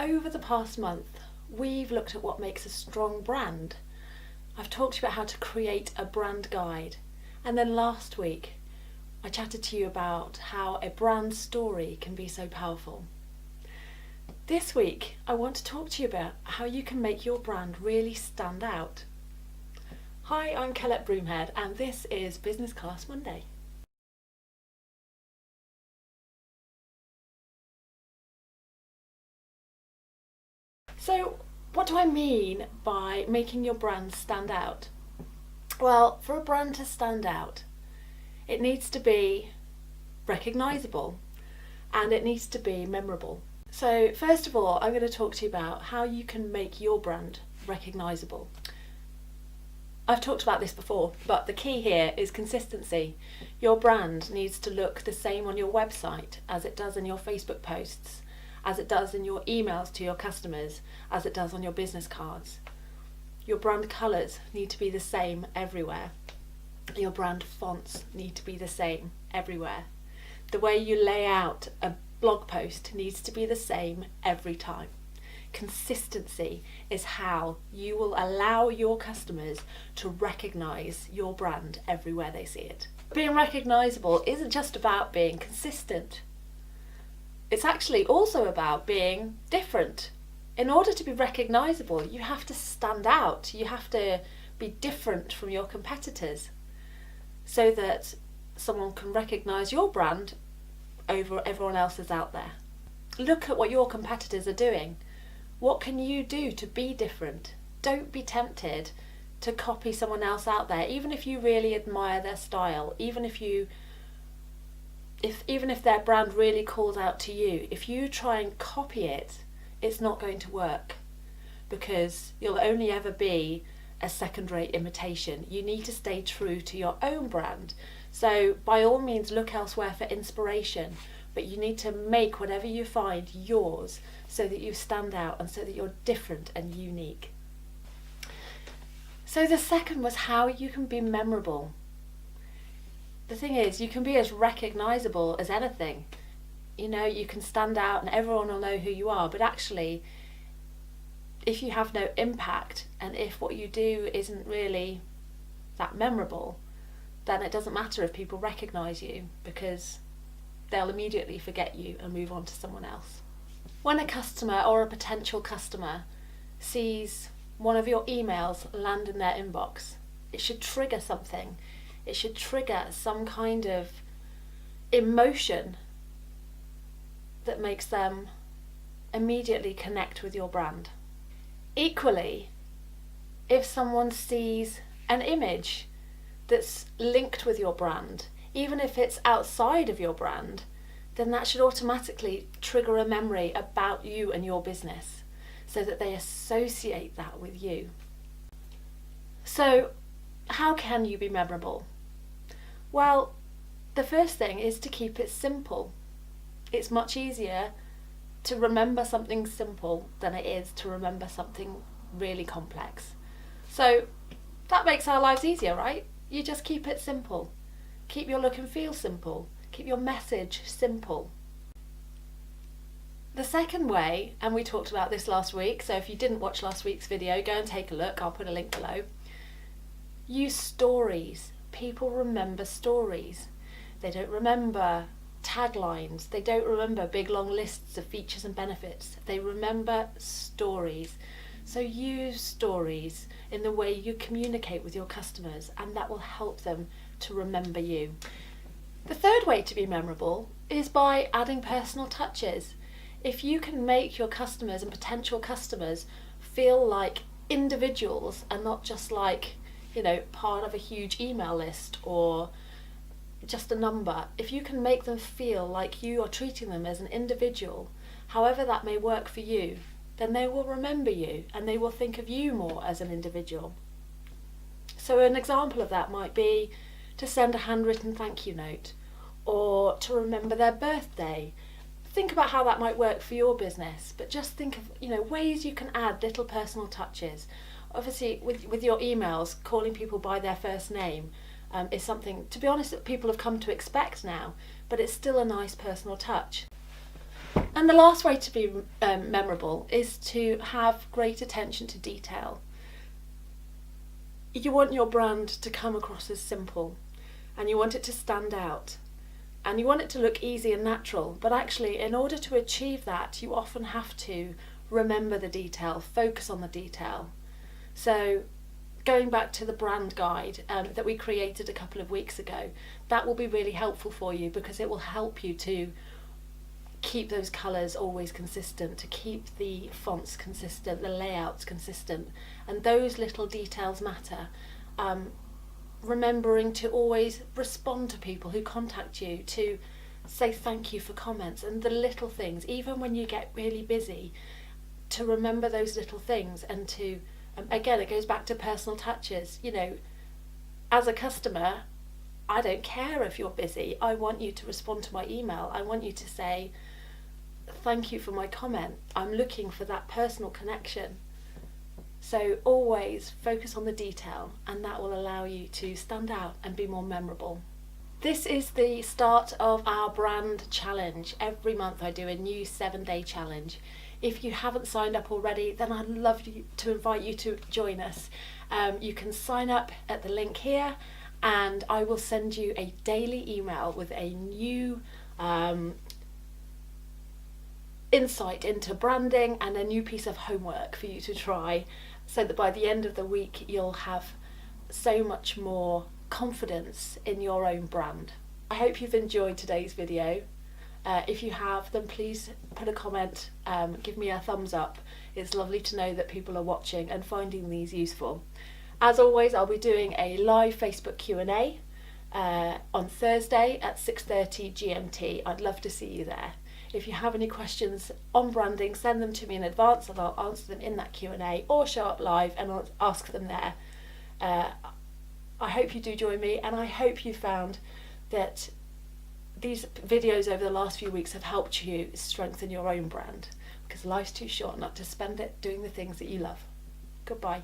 over the past month, we've looked at what makes a strong brand. I've talked about how to create a brand guide. And then last week, I chatted to you about how a brand story can be so powerful. This week, I want to talk to you about how you can make your brand really stand out. Hi, I'm Colette Broomhead, and this is Business Class Monday. So, what do I mean by making your brand stand out? Well, for a brand to stand out, it needs to be recognisable and it needs to be memorable. So, first of all, I'm going to talk to you about how you can make your brand recognisable. I've talked about this before, but the key here is consistency. Your brand needs to look the same on your website as it does in your Facebook posts, as it does in your emails to your customers, as it does on your business cards. Your brand colours need to be the same everywhere. Your brand fonts need to be the same everywhere. The way you lay out a blog post needs to be the same every time. Consistency is how you will allow your customers to recognise your brand everywhere they see it. Being recognisable isn't just about being consistent. It's actually also about being different. In order to be recognisable, you have to stand out. You have to be different from your competitors so that someone can recognise your brand over everyone else's out there. Look at what your competitors are doing. What can you do to be different? Don't be tempted to copy someone else out there, even if you really admire their style, even if their brand really calls out to you. If you try and copy it, it's not going to work because you'll only ever be a second-rate imitation. You need to stay true to your own brand. So by all means, look elsewhere for inspiration, but you need to make whatever you find yours so that you stand out and so that you're different and unique. So the second was how you can be memorable. The thing is, you can be as recognisable as anything. You know, you can stand out and everyone will know who you are, but actually, if you have no impact and if what you do isn't really that memorable, then it doesn't matter if people recognise you because they'll immediately forget you and move on to someone else. When a customer or a potential customer sees one of your emails land in their inbox, it should trigger something. It should trigger some kind of emotion that makes them immediately connect with your brand. Equally, if someone sees an image that's linked with your brand, even if it's outside of your brand, then that should automatically trigger a memory about you and your business so that they associate that with you. So, how can you be memorable? Well, the first thing is to keep it simple. It's much easier to remember something simple than it is to remember something really complex. So that makes our lives easier, right? You just keep it simple. Keep your look and feel simple. Keep your message simple. The second way, and we talked about this last week, so if you didn't watch last week's video, go and take a look. I'll put a link below. Use stories. People remember stories. They don't remember taglines. They don't remember big long lists of features and benefits. They remember stories. So use stories in the way you communicate with your customers, and that will help them to remember you. The third way to be memorable is by adding personal touches. If you can make your customers and potential customers feel like individuals and not just like, part of a huge email list or just a number, if you can make them feel like you are treating them as an individual, however that may work for you, then they will remember you and they will think of you more as an individual. So an example of that might be to send a handwritten thank you note or to remember their birthday. Think about how that might work for your business, but just think of ways you can add little personal touches. Obviously, with your emails, calling people by their first name is something, to be honest, that people have come to expect now, but it's still a nice personal touch. And the last way to be memorable is to have great attention to detail. You want your brand to come across as simple, and you want it to stand out, and you want it to look easy and natural, but actually in order to achieve that you often have to remember the detail, focus on the detail. So going back to the brand guide that we created a couple of weeks ago, that will be really helpful for you, because it will help you to keep those colours always consistent, to keep the fonts consistent, the layouts consistent, and those little details matter. Remembering to always respond to people who contact you, to say thank you for comments, and the little things, even when you get really busy, to remember those little things, and to again, it goes back to personal touches. You know, as a customer, I don't care if you're busy. I want you to respond to my email. I want you to say thank you for my comment. I'm looking for that personal connection. So always focus on the detail, and that will allow you to stand out and be more memorable. This is the start of our brand challenge. Every month I do a new 7-day challenge. If you haven't signed up already, then I'd love to invite you to join us. You can sign up at the link here, and I will send you a daily email with a new insight into branding and a new piece of homework for you to try, so that by the end of the week you'll have so much more confidence in your own brand. I hope you've enjoyed today's video. If you have, then please put a comment, give me a thumbs up. It's lovely to know that people are watching and finding these useful. As always, I'll be doing a live Facebook Q&A on Thursday at 6:30 GMT. I'd love to see you there. If you have any questions on branding, send them to me in advance and I'll answer them in that Q&A, or show up live and I'll ask them there. I hope you do join me, and I hope you found that these videos over the last few weeks have helped you strengthen your own brand, because life's too short not to spend it doing the things that you love. Goodbye.